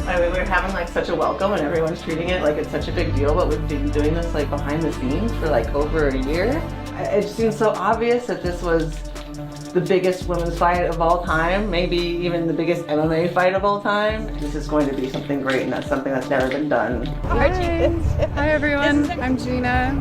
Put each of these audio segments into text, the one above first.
I mean, we're having like such a welcome and everyone's treating it like it's such a big deal, but we've been doing this like behind the scenes for like over a year. It seems so obvious that this was the biggest women's fight of all time, maybe even the biggest MMA fight of all time. This is going to be something great, and that's something that's never been done. Hi, hi everyone, I'm Gina.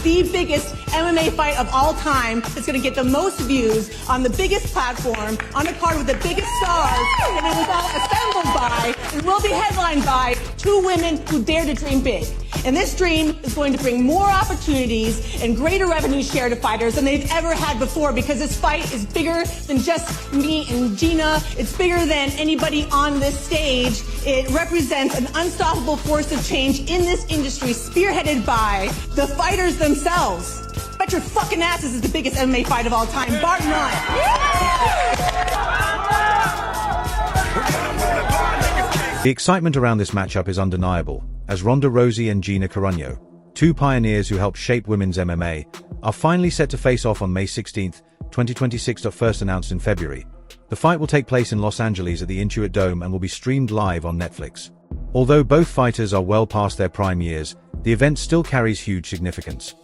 The biggest MMA fight of all time. It's going to get the most views on the biggest platform, on a card with the biggest stars, and it was all assembled by and will be headlined by two women who dare to dream big. And this dream is going to bring more opportunities and greater revenue share to fighters than they've ever had before, because this fight is bigger than just me and Gina. It's bigger than anybody on this stage. It represents an unstoppable force of change in this industry, spearheaded by the fighters themselves. Bet your fucking ass this is the biggest MMA fight of all time, bar none. The excitement around this matchup is undeniable, as Ronda Rousey and Gina Carano, two pioneers who helped shape women's MMA, are finally set to face off on May 16, 2026. First announced in February. The fight will take place in Los Angeles at the Intuit Dome and will be streamed live on Netflix. Although both fighters are well past their prime years, the event still carries huge significance.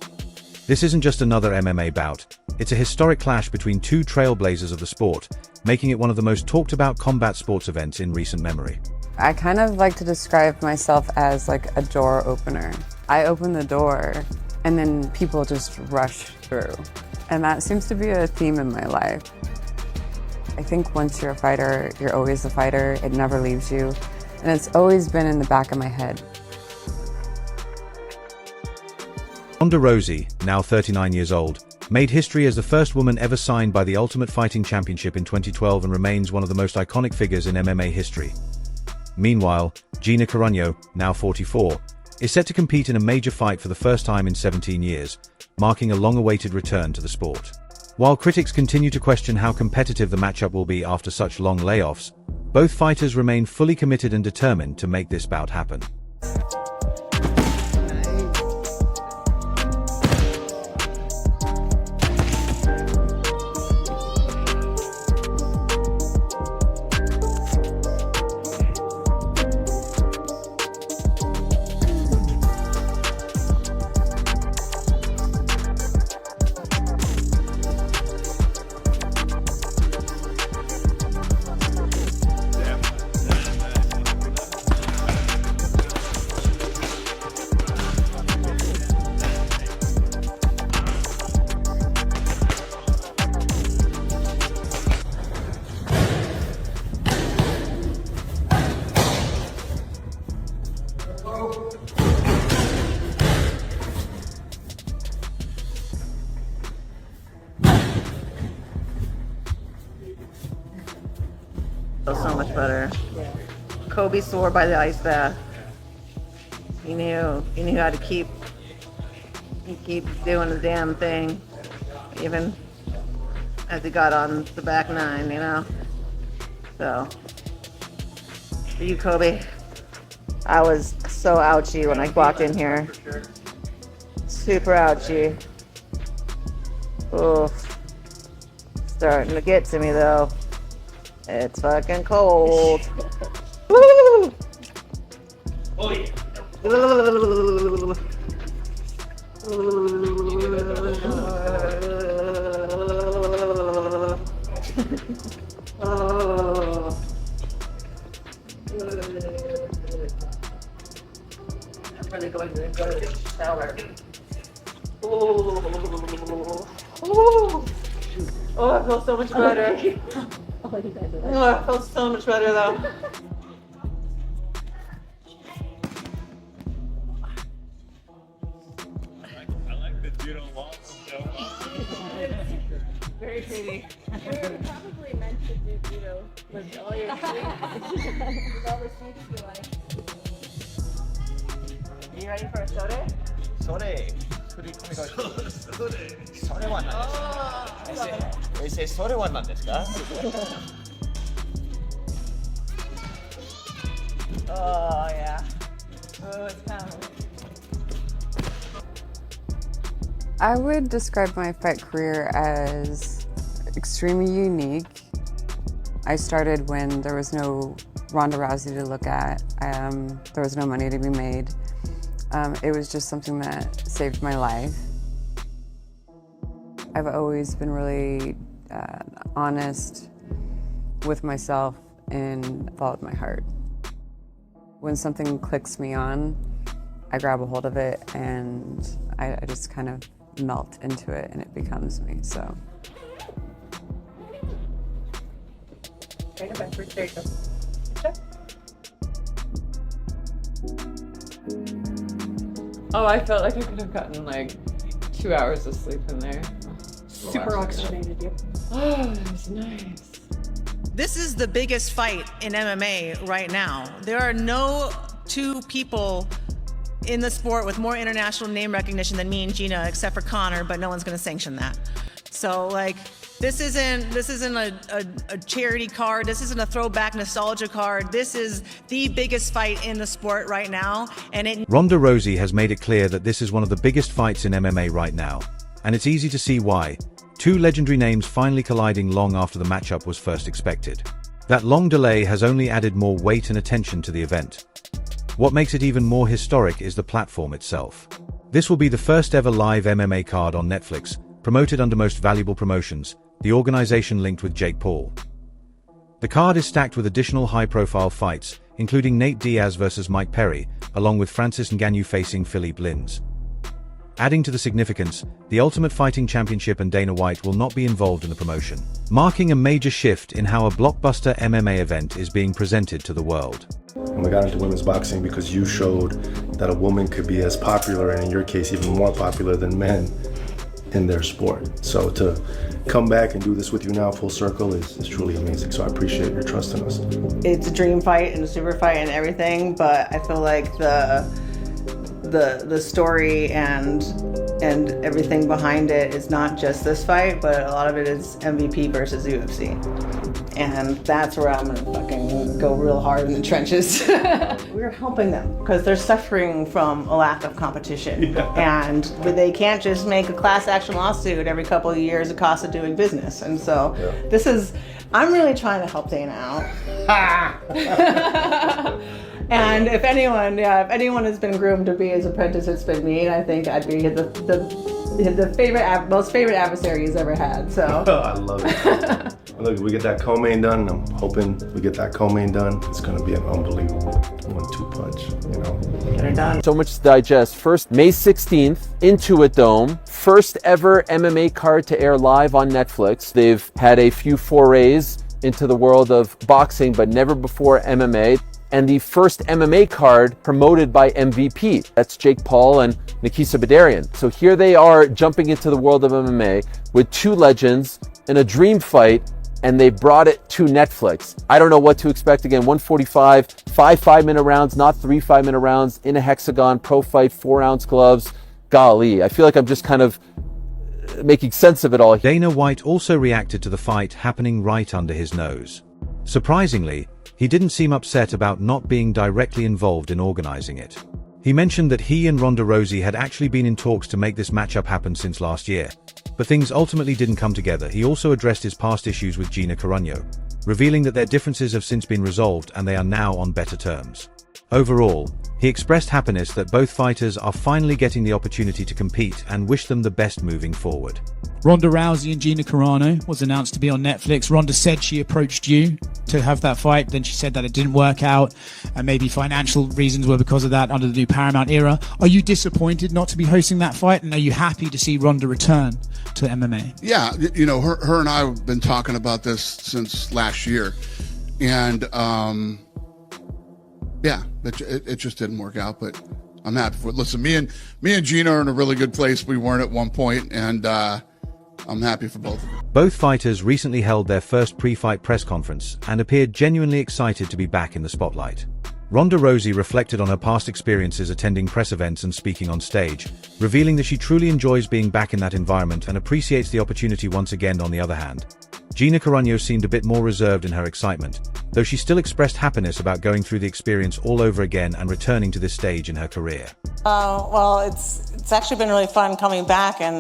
This isn't just another MMA bout, it's a historic clash between two trailblazers of the sport, making it one of the most talked about combat sports events in recent memory. I kind of like to describe myself as like a door opener. I open the door and then people just rush through. And that seems to be a theme in my life. I think once you're a fighter, you're always a fighter. It never leaves you. And it's always been in the back of my head. Ronda Rousey, now 39 years old, made history as the first woman ever signed by the Ultimate Fighting Championship in 2012 and remains one of the most iconic figures in MMA history. Meanwhile, Gina Carano, now 44, is set to compete in a major fight for the first time in 17 years, marking a long-awaited return to the sport. While critics continue to question how competitive the matchup will be after such long layoffs, both fighters remain fully committed and determined to make this bout happen. Feels so much better. Kobe swore by the ice bath. He knew how to keep doing the damn thing, even as he got on the back nine, you know? So, for you, Kobe, I was so ouchy when I walked in here. Super ouchy. Oof. Starting to get to me, though. It's fucking cold. Woo! Oh yeah. I'm really going to go to the shower. Oh, I feel so much better. Oh, I feel so much better though. I like that you don't want so much. Very pretty. You're probably meant to do judo with all your sweets. With all the sweets you like. Are you ready for a soda? それ振り込みがそれは何ですか先生それは何ですか Oh yeah. Oh, it's coming. I would describe my fight career as extremely unique. I started when there was no Ronda Rousey to look at. There was no money to be made. It was just something that saved my life. I've always been really honest with myself and followed my heart. When something clicks me on, I grab a hold of it and I just kind of melt into it and it becomes me, so. Oh, I felt like I could have gotten like 2 hours of sleep in there. Super oxygenated, yep. Oh, that was nice. This is the biggest fight in MMA right now. There are no two people in the sport with more international name recognition than me and Gina, except for Connor, but no one's gonna sanction that. So like, this isn't a charity card. This isn't a throwback nostalgia card. This is the biggest fight in the sport right now. And Ronda Rousey has made it clear that this is one of the biggest fights in MMA right now. And it's easy to see why. Two legendary names finally colliding long after the matchup was first expected. That long delay has only added more weight and attention to the event. What makes it even more historic is the platform itself. This will be the first ever live MMA card on Netflix, promoted under Most Valuable Promotions, the organization linked with Jake Paul. The card is stacked with additional high-profile fights, including Nate Diaz versus Mike Perry, along with Francis Ngannou facing Philippe Lins. Adding to the significance, the Ultimate Fighting Championship and Dana White will not be involved in the promotion, marking a major shift in how a blockbuster MMA event is being presented to the world. And we got into women's boxing because you showed that a woman could be as popular, and in your case even more popular than men in their sport. So to come back and do this with you now full circle is truly amazing. So I appreciate your trust in us. It's a dream fight and a super fight and everything, but I feel like the story and everything behind it is not just this fight, but a lot of it is MVP versus UFC. And that's where I'm gonna fucking go real hard in the trenches. We're helping them because they're suffering from a lack of competition. Yeah. And they can't just make a class action lawsuit every couple of years at cost of doing business. And so I'm really trying to help Dana out. And if anyone has been groomed to be his apprentice, it's been me. And I think I'd be the most favorite adversary he's ever had. So I love it. Look, we get that co-main done. I'm hoping we get that co-main done. It's going to be an unbelievable 1-2 punch, you know. Get it done. So much to digest. First, May 16th, Intuit Dome. First ever MMA card to air live on Netflix. They've had a few forays into the world of boxing, but never before MMA. And the first MMA card promoted by MVP. That's Jake Paul and Nikisa Badarian. So here they are jumping into the world of MMA with two legends in a dream fight, and they brought it to Netflix. I don't know what to expect. Again, 145, 5 5-minute rounds, not 3 5-minute rounds, in a hexagon, pro fight, 4-ounce gloves. Golly, I feel like I'm just kind of making sense of it all. Dana White also reacted to the fight happening right under his nose. Surprisingly, he didn't seem upset about not being directly involved in organizing it. He mentioned that he and Ronda Rousey had actually been in talks to make this matchup happen since last year, but things ultimately didn't come together. He also addressed his past issues with Gina Carano, revealing that their differences have since been resolved and they are now on better terms. Overall, he expressed happiness that both fighters are finally getting the opportunity to compete and wished them the best moving forward. Ronda Rousey and Gina Carano was announced to be on Netflix. Ronda said she approached you to have that fight, then she said that it didn't work out, and maybe financial reasons were because of that under the new Paramount era. Are you disappointed not to be hosting that fight, and are you happy to see Ronda return to MMA? Yeah, you know, her and I have been talking about this since last year, and yeah, it just didn't work out, but I'm happy for it. Listen, me and Gina are in a really good place. We weren't at one point, and I'm happy for both of them. Both fighters recently held their first pre-fight press conference and appeared genuinely excited to be back in the spotlight. Ronda Rousey reflected on her past experiences attending press events and speaking on stage, revealing that she truly enjoys being back in that environment and appreciates the opportunity once again. On the other hand, Gina Carano seemed a bit more reserved in her excitement, though she still expressed happiness about going through the experience all over again and returning to this stage in her career. Well, it's it's actually been really fun coming back and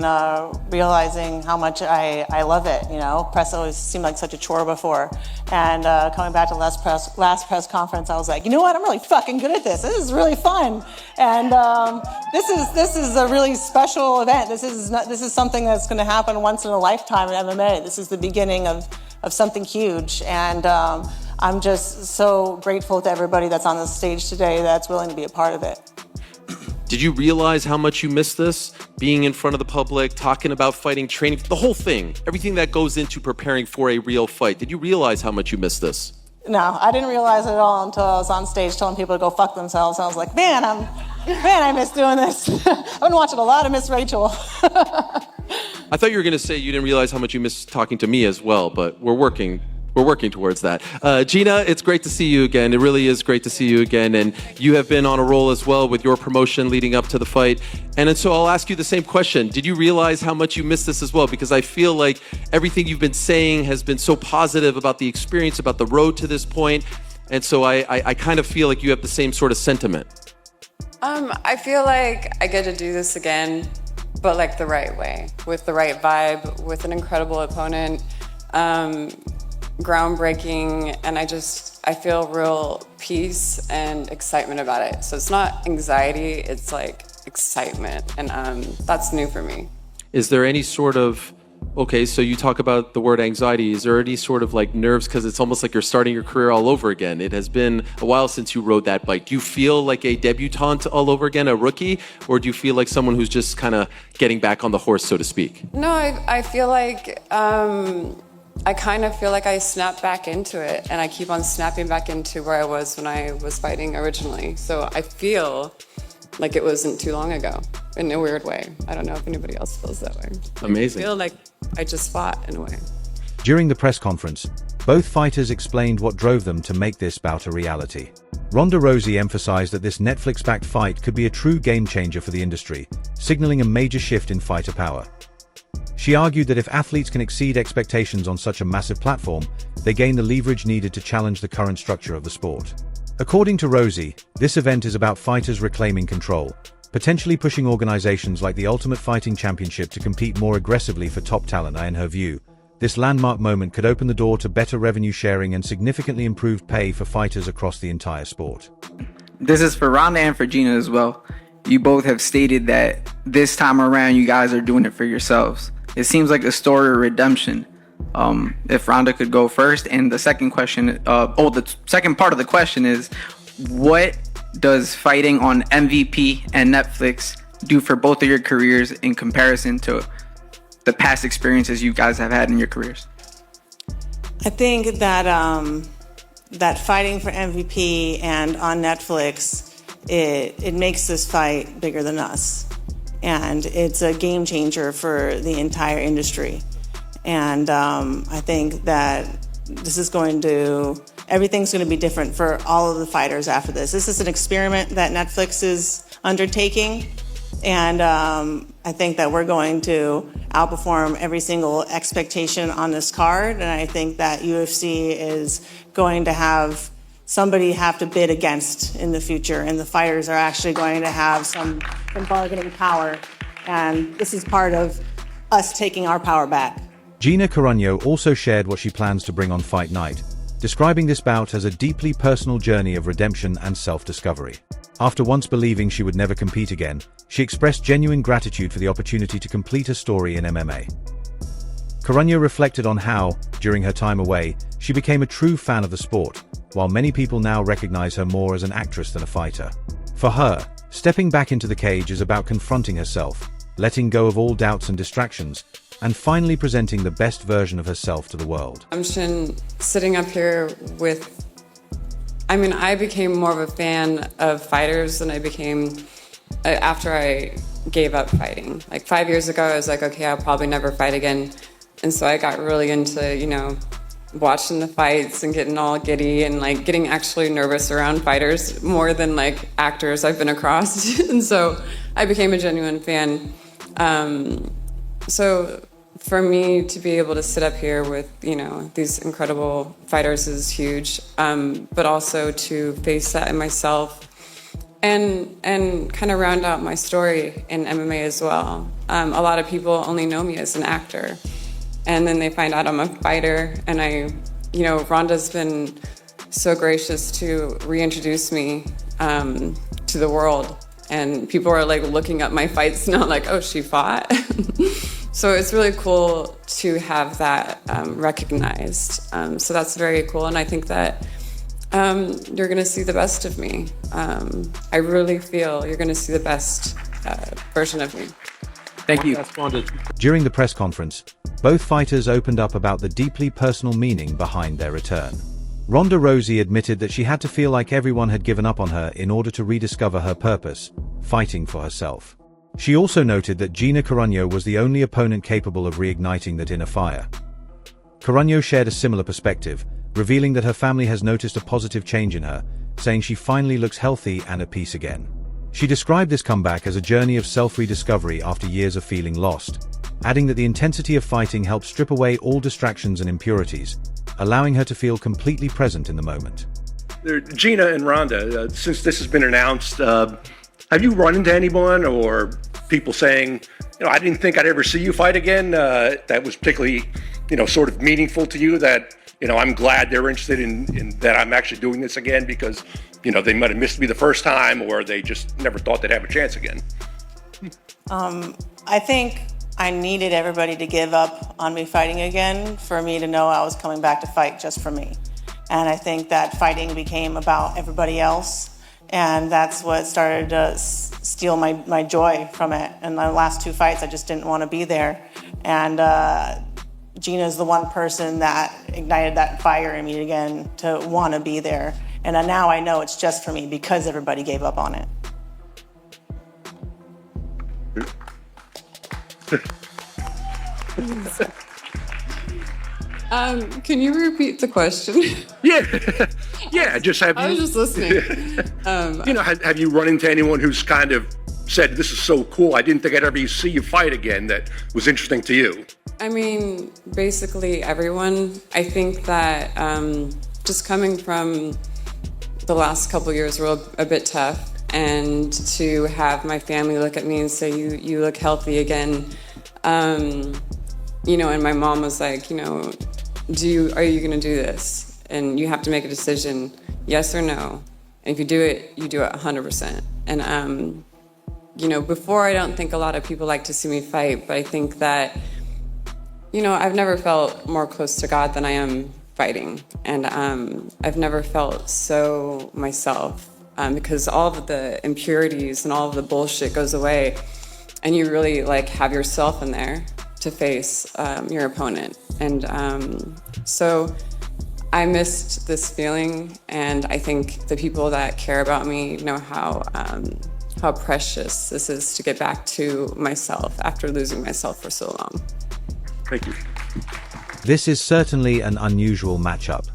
realizing how much I love it. You know, press always seemed like such a chore before, and coming back to last press conference, I was like, you know what? I'm really fucking good at this. This is really fun, and this is a really special event. This is something that's going to happen once in a lifetime in MMA. This is the beginning of something huge, and I'm just so grateful to everybody that's on the stage today that's willing to be a part of it. Did you realize how much you missed this? Being in front of the public, talking about fighting, training, the whole thing, everything that goes into preparing for a real fight. Did you realize how much you missed this? No, I didn't realize it at all until I was on stage telling people to go fuck themselves. I was like, man, I miss doing this. I've been watching a lot of Miss Rachel. I thought you were going to say you didn't realize how much you missed talking to me as well, but we're working towards that. Gina, it's great to see you again. It really is great to see you again. And you have been on a roll as well with your promotion leading up to the fight. And so I'll ask you the same question. Did you realize how much you missed this as well? Because I feel like everything you've been saying has been so positive about the experience, about the road to this point. And so I kind of feel like you have the same sort of sentiment. I feel like I get to do this again, but like the right way, with the right vibe, with an incredible opponent. Groundbreaking, and I feel real peace and excitement about it. So it's not anxiety, it's like excitement, and that's new for me. Is there any sort of, okay, so you talk about the word anxiety, is there any sort of like nerves, because it's almost like you're starting your career all over again? It has been a while since you rode that bike. Do you feel like a debutante all over again, a rookie, or do you feel like someone who's just kind of getting back on the horse, so to speak? No, I feel like I kind of feel like I snapped back into it, and I keep on snapping back into where I was when I was fighting originally. So I feel like it wasn't too long ago, in a weird way. I don't know if anybody else feels that way. Amazing. I feel like I just fought in a way. During the press conference, both fighters explained what drove them to make this bout a reality. Ronda Rousey emphasized that this Netflix-backed fight could be a true game changer for the industry, signaling a major shift in fighter power. She argued that if athletes can exceed expectations on such a massive platform, they gain the leverage needed to challenge the current structure of the sport. According to Rousey, this event is about fighters reclaiming control, potentially pushing organizations like the Ultimate Fighting Championship to compete more aggressively for top talent. In her view, this landmark moment could open the door to better revenue sharing and significantly improved pay for fighters across the entire sport. This is for Ronda and for Gina as well. You both have stated that this time around you guys are doing it for yourselves. It seems like a story of redemption. If Ronda could go first, and the second question, the second part of the question is, what does fighting on MVP and Netflix do for both of your careers in comparison to the past experiences you guys have had in your careers? I think that that fighting for MVP and on Netflix, it makes this fight bigger than us. And it's a game changer for the entire industry. And I think that everything's going to be different for all of the fighters after this. This is an experiment that Netflix is undertaking. And I think that we're going to outperform every single expectation on this card. And I think that UFC is going to have somebody have to bid against in the future, and the fighters are actually going to have some bargaining power, and this is part of us taking our power back. Gina Carano also shared what she plans to bring on Fight Night, describing this bout as a deeply personal journey of redemption and self-discovery. After once believing she would never compete again, she expressed genuine gratitude for the opportunity to complete her story in MMA. Carano reflected on how, during her time away, she became a true fan of the sport, while many people now recognize her more as an actress than a fighter. For her, stepping back into the cage is about confronting herself, letting go of all doubts and distractions, and finally presenting the best version of herself to the world. I'm sitting up here with, I became more of a fan of fighters than I became after I gave up fighting. Like 5 years ago, I was like, okay, I'll probably never fight again. And so I got really into, watching the fights and getting all giddy and like getting actually nervous around fighters more than like actors I've been across. And so I became a genuine fan. So for me to be able to sit up here with, these incredible fighters is huge. But also to face that in myself And kind of round out my story in MMA as well. A lot of people only know me as an actor, and then they find out I'm a fighter. And Ronda's been so gracious to reintroduce me to the world, and people are like looking up my fights now, like, oh, she fought. So it's really cool to have that recognized. So that's very cool, and I think that you're going to see the best of me. I really feel you're going to see the best version of me. Thank you. During the press conference, both fighters opened up about the deeply personal meaning behind their return. Ronda Rousey admitted that she had to feel like everyone had given up on her in order to rediscover her purpose, fighting for herself. She also noted that Gina Carano was the only opponent capable of reigniting that inner fire. Carano shared a similar perspective, revealing that her family has noticed a positive change in her, saying she finally looks healthy and at peace again. She described this comeback as a journey of self-rediscovery after years of feeling lost, adding that the intensity of fighting helped strip away all distractions and impurities, allowing her to feel completely present in the moment. Gina and Ronda, since this has been announced, have you run into anyone or people saying, I didn't think I'd ever see you fight again, that was particularly, sort of meaningful to you, that I'm glad they're interested in that I'm actually doing this again because, they might have missed me the first time or they just never thought they'd have a chance again? I think I needed everybody to give up on me fighting again for me to know I was coming back to fight just for me. And I think that fighting became about everybody else, and that's what started to steal my joy from it. In the last 2 fights, I just didn't want to be there. And Gina's the one person that ignited that fire in me again to want to be there. And now I know it's just for me because everybody gave up on it. Can you repeat the question? Yeah. Just have you? I was just listening. Have you run into anyone who's kind of said, "This is so cool. I didn't think I'd ever see you fight again." That was interesting to you? I mean, basically everyone. I think that just coming from the last couple years were a bit tough, and to have my family look at me and say, "You look healthy again." And my mom was like, are you gonna do this? And you have to make a decision, yes or no. And if you do it, you do it 100%. And before, I don't think a lot of people like to see me fight, but I think that, I've never felt more close to God than I am fighting. And I've never felt so myself, because all of the impurities and all of the bullshit goes away, and you really have yourself in there to face your opponent. And so I missed this feeling, and I think the people that care about me know how precious this is to get back to myself after losing myself for so long. Thank you. This is certainly an unusual matchup.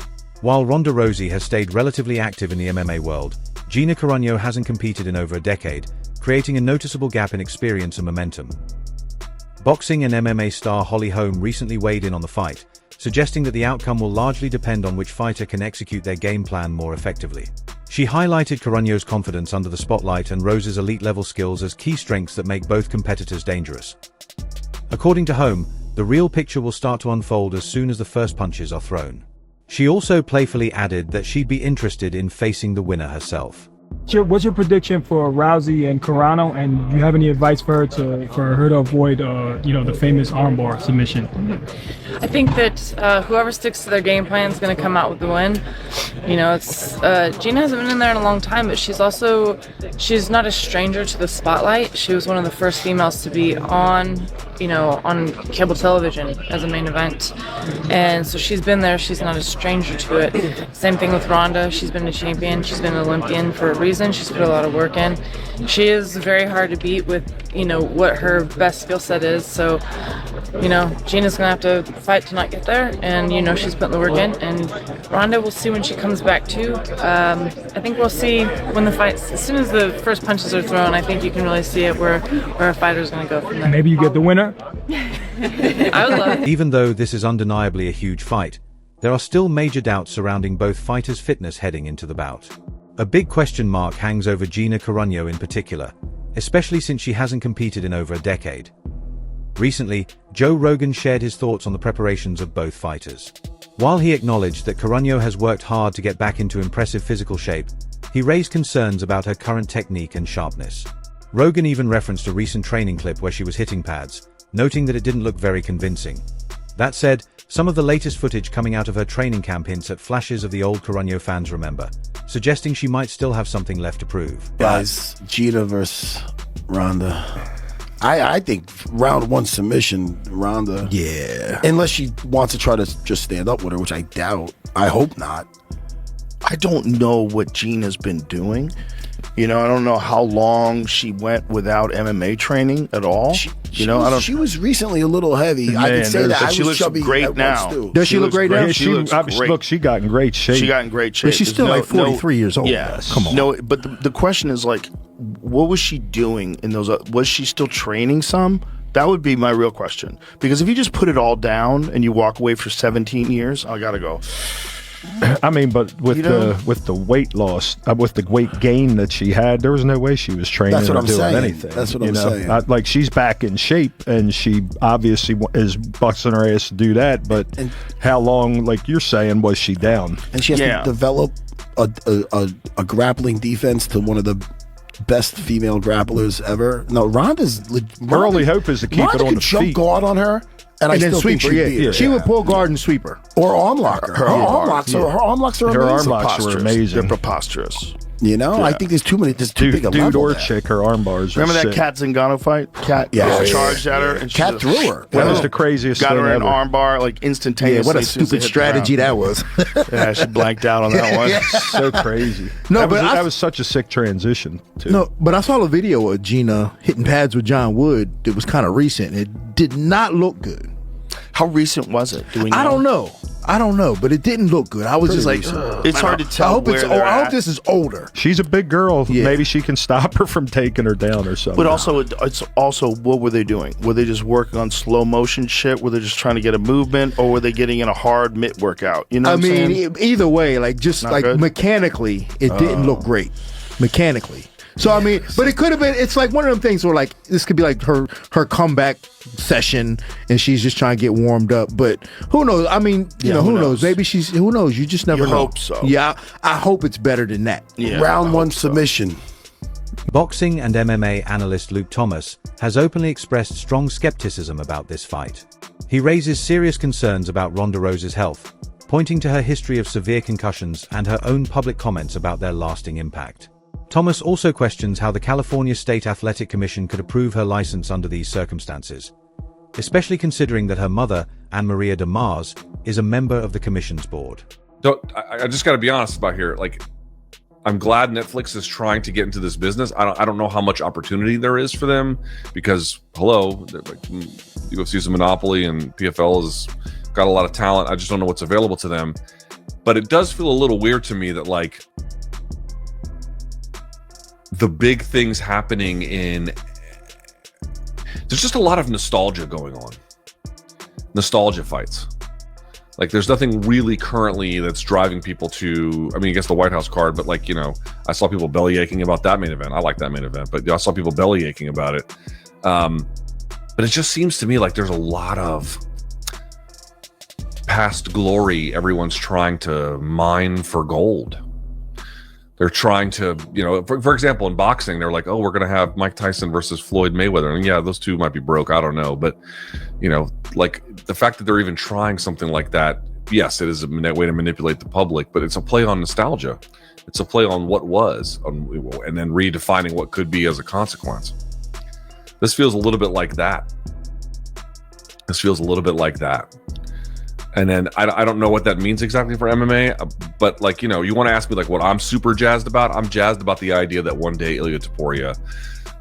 While Ronda Rousey has stayed relatively active in the MMA world, Gina Carano hasn't competed in over a decade, creating a noticeable gap in experience and momentum. Boxing and MMA star Holly Holm recently weighed in on the fight, suggesting that the outcome will largely depend on which fighter can execute their game plan more effectively. She highlighted Carano's confidence under the spotlight and Rose's elite-level skills as key strengths that make both competitors dangerous. According to Holm, the real picture will start to unfold as soon as the first punches are thrown. She also playfully added that she'd be interested in facing the winner herself. What's your prediction for Rousey and Carano, and do you have any advice for her to avoid, the famous armbar submission? I think that whoever sticks to their game plan is going to come out with the win. Gina hasn't been in there in a long time, but she's not a stranger to the spotlight. She was one of the first females to be on cable television as a main event, and so she's been there. She's not a stranger to it. Same thing with Ronda. She's been a champion. She's been an Olympian for a reason. She's put a lot of work in. She is very hard to beat with what her best skill set is. So Gina's gonna have to fight to not get there, and she's putting the work in. And Ronda, we'll see when she comes back too. I think we'll see when the fights, as soon as the first punches are thrown, I think you can really see it where a fighter's gonna go from there. Maybe you get the winner. I would love it. Even though this is undeniably a huge fight, there are still major doubts surrounding both fighters' fitness heading into the bout. A big question mark hangs over Gina Carano in particular, especially since she hasn't competed in over a decade. Recently, Joe Rogan shared his thoughts on the preparations of both fighters. While he acknowledged that Carano has worked hard to get back into impressive physical shape, he raised concerns about her current technique and sharpness. Rogan even referenced a recent training clip where she was hitting pads, noting that it didn't look very convincing. That said, some of the latest footage coming out of her training camp hints at flashes of the old Carano fans remember, suggesting she might still have something left to prove. Guys, Gina versus Ronda. I think round one submission, Ronda. Yeah. Unless she wants to try to just stand up with her, which I doubt. I hope not. I don't know what Gina's been doing. You know, I don't know how long she went without MMA training at all. She was recently a little heavy. I can say that. She looks great now. Does she look great now? She looks great. Look, she got in great shape. She got in great shape. But she's still like 43 years old. Yeah. Come on. No, but the question is like, what was she doing in those? Was she still training some? That would be my real question. Because if you just put it all down and you walk away for 17 years, I gotta go. I mean, but with the weight loss, with the weight gain that she had, there was no way she was training or doing anything. That's what I'm saying. Like, she's back in shape, and she obviously is busting her ass to do that. But how long, like you're saying, was she down? And she has to develop a grappling defense to one of the best female grapplers ever. No, Ronda's. Her only hope is to keep it on the jump feet. guard on her. And I then still sweep think her. she'd beat her. She would pull guard and sweep her. Or arm lock her. Her arm locks are amazing. Her arm locks are amazing. They're preposterous. You know, I think there's too big a dude level or there. chick, her arm bars. Remember are that sick. Kat Zingano fight? Kat charged at her. And Kat threw her. That was the craziest Got thing her an ever. arm bar like instantaneously. Yeah, what a as soon as they stupid hit the strategy ground. that was. Yeah, she blanked out on that one. So crazy. No, that was such a sick transition too. No, but I saw a video of Gina hitting pads with John Wood. It was kind of recent. It did not look good. How recent was it? Do we know? I don't know, but it didn't look good. I was just like, it's hard to tell. I hope this is older. She's a big girl. Yeah. Maybe she can stop her from taking her down or something. But also, it's also, what were they doing? Were they just working on slow motion shit? Were they just trying to get a movement, or were they getting in a hard mitt workout? You know, what I'm saying? Either way, like just Not like good? mechanically, it didn't look great. Mechanically. So I mean, but it could have been. It's like one of them things where like this could be like her comeback session, and she's just trying to get warmed up. But who knows? I mean, you know, who knows? Maybe she's. Who knows? You just never know. Hope so. Yeah, I hope it's better than that. Yeah, Round one submission. Boxing and MMA analyst Luke Thomas has openly expressed strong skepticism about this fight. He raises serious concerns about Ronda Rousey's health, pointing to her history of severe concussions and her own public comments about their lasting impact. Thomas also questions how the California State Athletic Commission could approve her license under these circumstances, especially considering that her mother, Anne Maria de Mars, is a member of the commission's board. I just got to be honest about here. Like, I'm glad Netflix is trying to get into this business. I don't know how much opportunity there is for them because, UFC is a monopoly and PFL has got a lot of talent. I just don't know what's available to them. But it does feel a little weird to me that, like, the big things happening there's just a lot of nostalgia going on. Nostalgia fights. Like, there's nothing really currently that's driving people to, I mean, I guess the White House card, but like, you know, I saw people belly aching about that main event. I like that main event, but I saw people belly aching about it. But it just seems to me like there's a lot of past glory everyone's trying to mine for gold. They're trying to, you know, for example, in boxing, they're like, oh, we're going to have Mike Tyson versus Floyd Mayweather. And yeah, those two might be broke. I don't know. But, you know, like the fact that they're even trying something like that, yes, it is a way to manipulate the public, but it's a play on nostalgia. It's a play on what was, and then redefining what could be as a consequence. This feels a little bit like that. And then I don't know what that means exactly for MMA, but like, you know, you want to ask me like what I'm super jazzed about? I'm jazzed about the idea that one day Ilya Topuria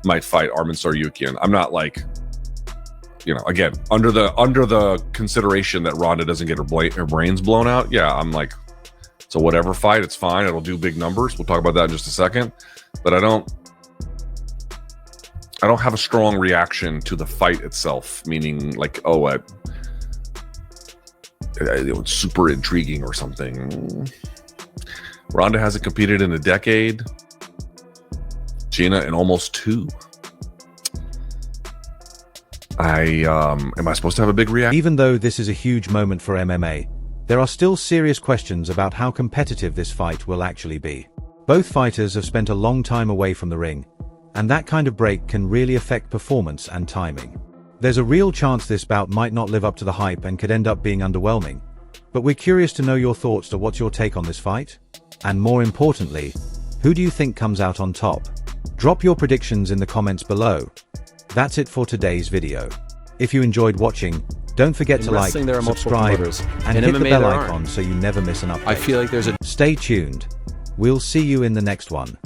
might fight Arman Tsarukyan. I'm not like, you know, again, under the consideration that Ronda doesn't get her brains blown out. Yeah, I'm like, so whatever fight, it's fine. It'll do big numbers. We'll talk about that in just a second. But I don't have a strong reaction to the fight itself, meaning like, oh, it's super intriguing or something. Ronda hasn't competed in a decade. Gina in almost 2. Am I supposed to have a big reaction? Even though this is a huge moment for MMA, there are still serious questions about how competitive this fight will actually be. Both fighters have spent a long time away from the ring, and that kind of break can really affect performance and timing. There's a real chance this bout might not live up to the hype and could end up being underwhelming, but we're curious to know your thoughts. What's your take on this fight? And more importantly, who do you think comes out on top? Drop your predictions in the comments below. That's it for today's video. If you enjoyed watching, don't forget to like, subscribe, and hit the bell icon so you never miss an update. I feel like there's a... Stay tuned. We'll see you in the next one.